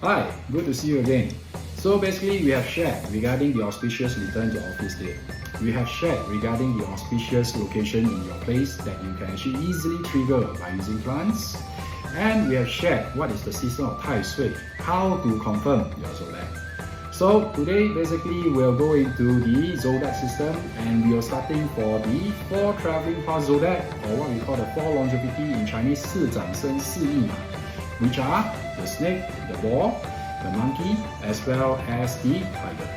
Hi, good to see you again. So basically we have shared regarding the auspicious return to office day. We have shared regarding the auspicious location in your place that you can actually easily trigger by using plants. And we have shared what is the system of Tai Sui, how to confirm your zodiac. So today basically we'll go into the zodiac system and we are starting for the 4 traveling past zodiac, or what we call the 4 longevity in Chinese 四长生四翼马, which are the snake, the boar, the monkey, as well as the tiger,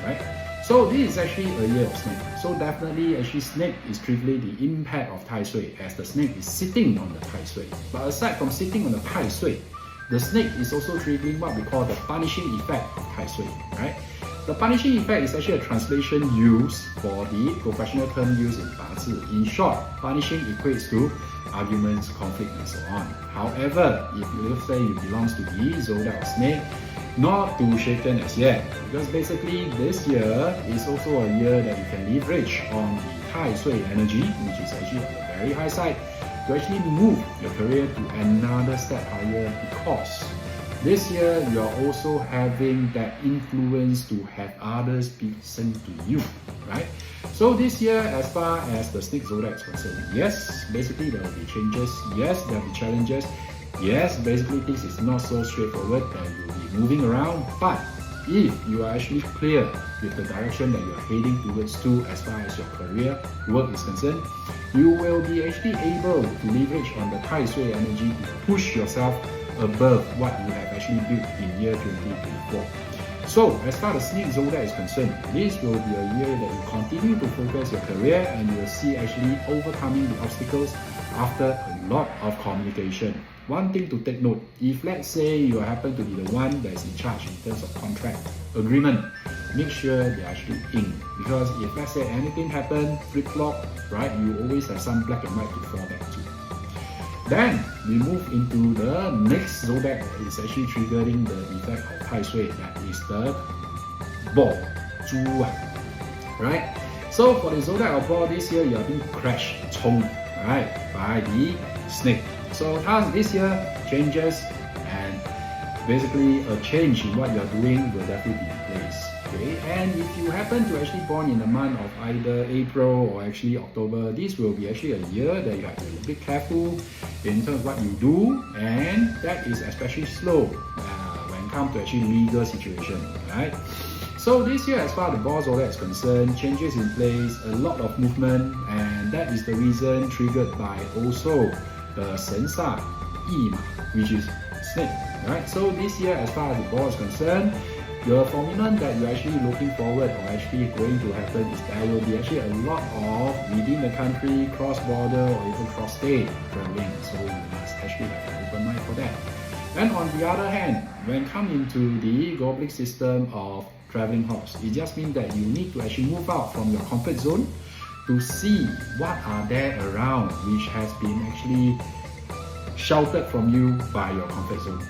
right? So this is actually a year of snake. So definitely actually snake is triggering the impact of Tai Sui, as the snake is sitting on the Tai Sui. But aside from sitting on the Tai Sui, the snake is also triggering what we call the punishing effect of Tai Sui, right? The punishing effect is actually a translation used for the professional term used in Bazi. In short, punishing equates to arguments, conflict, and so on. However, if you let's say you belongs to the zodiac of snake, not too shaken as yet, because basically this year is also a year that you can leverage on the Tai Sui energy, which is actually on the very high side, to actually move your career to another step higher, because this year you are also having that influence to have others listen to you, right? So this year, as far as the snake zodiac is concerned, yes, basically there will be changes, yes, there will be challenges, yes, basically things is not so straightforward and you'll be moving around, but if you are actually clear with the direction that you are heading towards to as far as your career work is concerned, you will be actually able to leverage on the Tai Sui energy to push yourself above what you have actually built in year 2024. So as far as snake zodiac is concerned, this will be a year that you continue to focus your career and you will see actually overcoming the obstacles after a lot of communication. One thing to take note, if let's say you happen to be the one that is in charge in terms of contract agreement, make sure they are actually in, because if let's say anything happen, flip-flop, right, you always have some black and white to fall back to. Then we move into the next zodiac that is actually triggering the effect of Tai Sui, that is the ball, 猪啊, right? So for the zodiac of ball this year, you are being crushed, 冲, right, by the snake. So this year changes, and basically a change in what you are doing will definitely be in place. Okay, and if you happen to actually born in the month of either April or actually October, this will be actually a year that you have to be a bit careful in terms of what you do, and that is especially slow when it comes to actually legal situation, right? So this year, as far as the ball zodiac is concerned, changes in place, a lot of movement, and that is the reason triggered by also the 神煞翼马, which is snake, right? So this year, as far as the ball is concerned, the phenomenon that you're actually looking forward or actually going to happen is there will be actually a lot of within the country, cross-border or even cross-state traveling. So you must actually have an open mind for that. And on the other hand, when come into the global system of traveling horse, it just means that you need to actually move out from your comfort zone to see what are there around which has been actually sheltered from you by your comfort zone.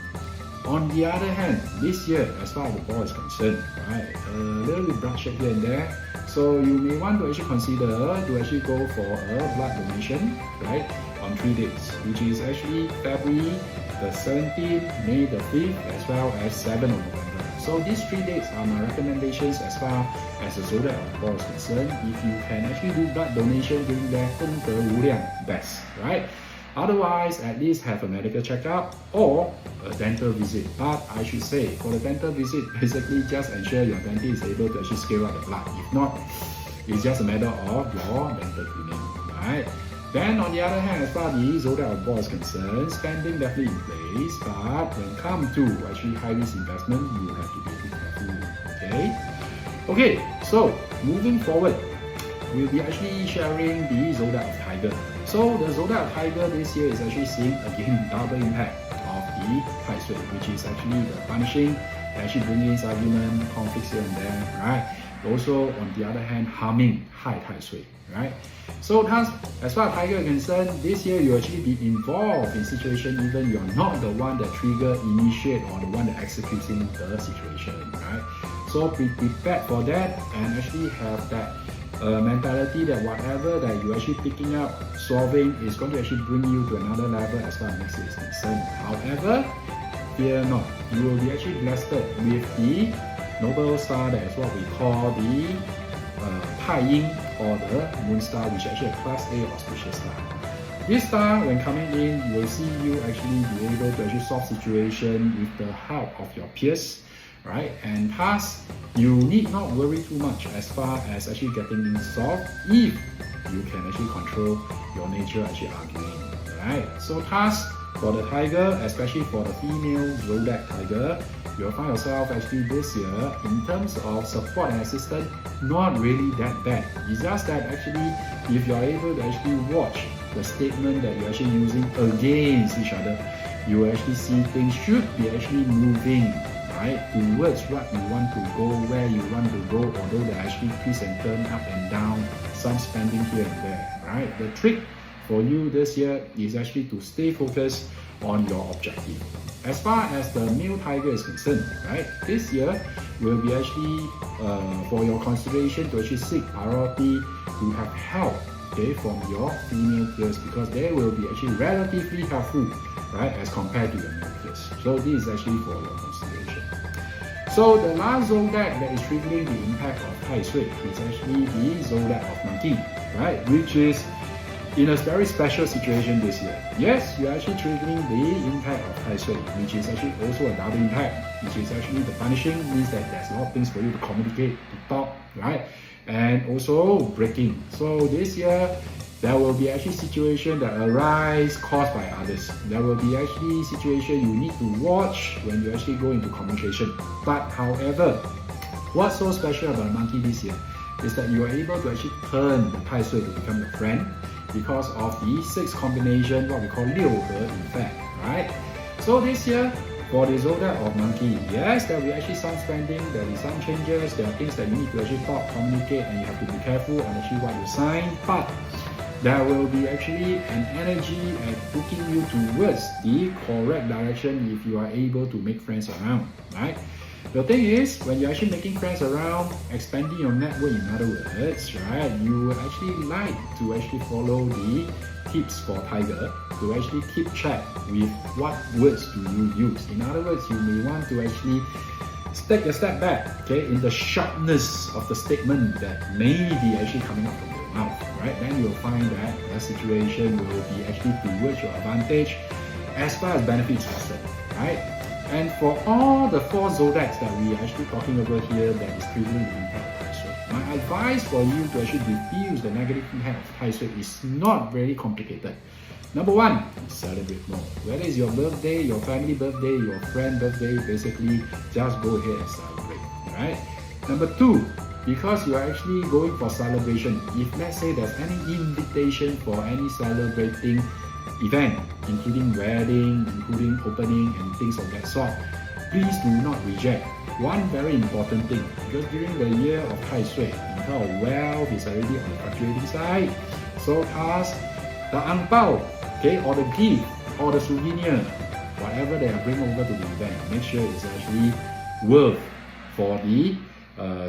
On the other hand, this year, as far as the ball is concerned, right, a little bit bloodshed here and there, so you may want to actually consider to actually go for a blood donation, right, on 3 days, which is actually February the 17th, May the 5th, as well as 7th of November. So these 3 dates are my recommendations as far as the zodiac of the ball is concerned. If you can actually do blood donation during there, 功德无量, best, right? Otherwise, at least have a medical checkup or a dental visit. But I should say, for the dental visit, basically just ensure your dentist is able to actually scale out the blood. If not, it's just a matter of your dental cleaning, right? Then on the other hand, as far as the zodiac of ball is concerned, spending definitely in place, but when it comes to actually high risk investment, you have to be a bit careful, okay? Okay, so moving forward, we'll be actually sharing the zodiac of tiger. So the zodiac of tiger this year is actually seeing again double impact of the Tai Sui, which is actually the punishing, actually bringing in argument, conflicts here and there, right? Also, on the other hand, harming high Tai Sui, right? So as far as tiger is concerned, this year you actually be involved in situation even you are not the one that trigger, initiate, or the one that executing the situation, right? So be prepared for that and actually have that mentality that whatever that you're actually picking up, solving is going to actually bring you to another level as far as next year is concerned. However, fear not. You will be actually blessed with the noble star that is what we call the Tai Yin or the moon star, which is actually a class A auspicious star. This star, when coming in, you will see you actually be able to actually solve situation with the help of your peers, right? And thus, you need not worry too much as far as actually getting things solved if you can actually control your nature actually arguing, right? So thus, for the tiger, especially for the female zodiac tiger, you'll find yourself actually this year, in terms of support and assistance, not really that bad. It's just that actually, if you're able to actually watch the statement that you're actually using against each other, you will actually see things should be actually moving, right, towards what you want to go, where you want to go, although there are actually twists and turns up and down, some spending here and there, right? The trick for you this year is actually to stay focused on your objective. As far as the male tiger is concerned, right, this year will be actually for your consideration to actually seek priority to have help, okay, from your female peers, because they will be actually relatively helpful, right, as compared to your male peers. So this is actually for your consideration. So the last zodiac that is triggering the impact of Tai Sui is actually the zodiac of monkey, right, which is in a very special situation this year. Yes, you're actually triggering the impact of Tai Sui, which is actually also a double impact, which is actually the punishing, means that there's a lot of things for you to communicate, to talk, right? And also breaking. So this year, there will be actually situation that arise caused by others. There will be actually situation you need to watch when you actually go into communication. But however, what's so special about a monkey this year is that you are able to actually turn the Tai Sui to become your friend, because of the 6 combination, what we call 6合 effect, right? So this year, for the zodiac of monkey, yes, there will be actually some spending, there will be some changes, there are things that you need to actually talk, communicate, and you have to be careful on actually what you sign, but there will be actually an energy at looking you towards the correct direction if you are able to make friends around, right? The thing is, when you're actually making friends around, expanding your network, in other words, right, you will actually like to actually follow the tips for tiger to actually keep track with what words do you use. In other words, you may want to actually take a step back, okay, in the sharpness of the statement that may be actually coming out from your mouth, right? Then you'll find that the situation will be actually towards your advantage as far as benefits are concerned, right? And for all the 4 zodiacs that we are actually talking over here that is triggering the impact of Tai Sui, my advice for you to actually diffuse the negative impact of Tai Sui is not very complicated. Number 1, celebrate more. Whether it's your birthday, your family birthday, your friend birthday, basically just go ahead and celebrate, right? Number 2, because you are actually going for celebration, if let's say there's any invitation for any celebrating event, including wedding, including opening and things of that sort, please do not reject. One very important thing, because during the year of Tai Sui, in terms of wealth is already on the fluctuating side. So thus, the ang pao, okay, or the gift, or the souvenir, whatever they are bringing over to the event, make sure it's actually worth for the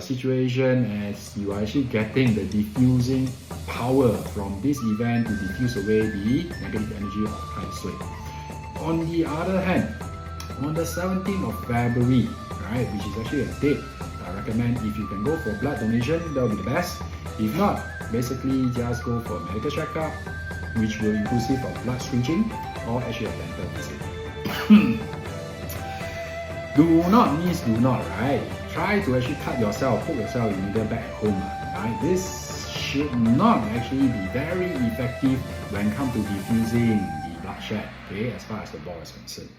situation, as you are actually getting the diffusing power from this event to diffuse away the negative energy of Tai Sui. On the other hand, on the 17th of February, right, which is actually a date, I recommend if you can go for blood donation, that will be the best. If not, basically just go for a medical checkup, which will inclusive of blood switching or actually a dental visit. Do not miss, do not, right? Try to actually cut yourself, poke yourself in the needle back at home, right? This should not actually be very effective when it comes to diffusing the bloodshed, okay, as far as the ball is concerned.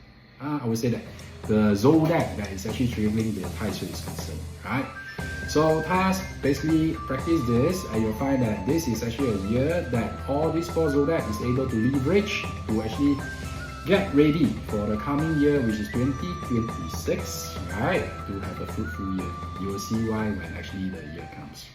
I would say that the zodiac that is actually triggering the Tai Sui is concerned, right? So thus, basically practice this and you'll find that this is actually a year that all these 4 zodiac is able to leverage to actually get ready for the coming year, which is 2026, right? To have a fruitful year. You will see why when actually the year comes.